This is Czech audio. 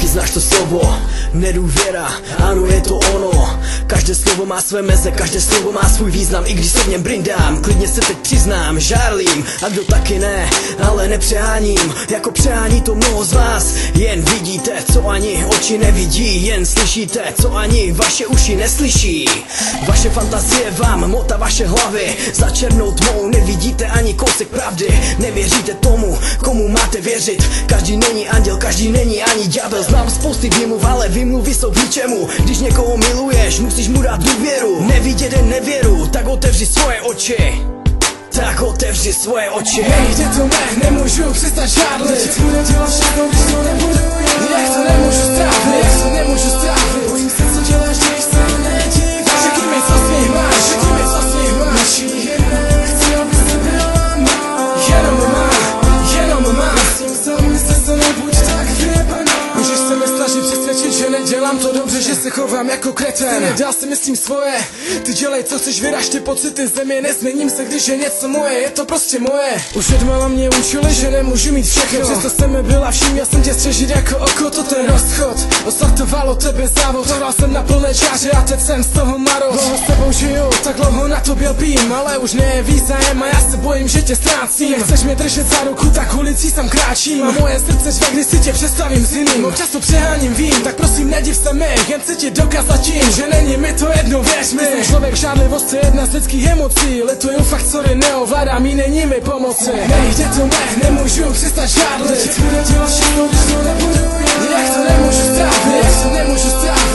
znáš to slovo, nedůvěra, ano je to ono. Každé slovo má své meze, každé slovo má svůj význam. I když se v něm brindám, klidně se teď přiznám, žárlím, a kdo taky ne, ale nepřeháním, jako přehání to mnoho z vás. Jen vidíte, co ani oči nevidí, jen slyšíte, co ani vaše uši neslyší. Vaše fantazie vám motá vaše hlavy, za černou tmou nevidíte ani kousek pravdy. Nevěříte tomu, komu máte věřit. Každý není anděl, každý není ani ďábel. Znám spousty výmluv, ale výmluvy jsou k ničemu. Když někoho miluješ, musíš mu dát důvěru. Nevidět je nevěru, tak otevři svoje oči. Tak otevři svoje oči. Nejde to ne, nemůžu přestat žádlit. Budu dělat všechno, když to nebudu já. Jak to nemůžu strávit, jak to nemůžu strávit. Bojím se, co děláš, když se nedíváš. Řekni mi, co s nich máš, řekni mi, co s nich máš. Chci, abys ty byla má. Jenom má. Myslím sám, se to nebuď tak vyjebaná. Můžeš se mi snažit přesvědčit, že nedělám to dobře, že se chovám jako kreten. Nedál si myslím svoje, ty dělej co chceš, vyraž ty pocity zemi. Nezměním se, když je něco moje, je to prostě moje. Už od mala mě učili, že nemůžu mít všechno. Přesto jsem mi byla vším, já jsem tě střežit jako oko. To ten rozchod, ostartovalo tebe závod. Hrál jsem na plné čáře a teď jsem z toho maroc. Dlouho s tebou žiju, tak dlouho na tobě lpím, ale už nejeví zájem a já se bojím, že tě ztrácím. Chceš mě držet za ruku, tak ulicí sam kráčím. A moje srdce řve, když si tě představím s jiným. Občas to přeháním, vím, tak prosím nediv se mi. Jen chci ti dokázat tím, že není mi to jedno, věř mi. Jsem člověk, žádlivost je jedna z lidských emocí. Lituju fakt, sorry, neovládám jí, není mi pomoci. Nejde to ne, nemůžu přestat žádlit. Budu dělat všechno, když to nebudu já. Jak to nemůžu strávit, jak to nemůžu strávit.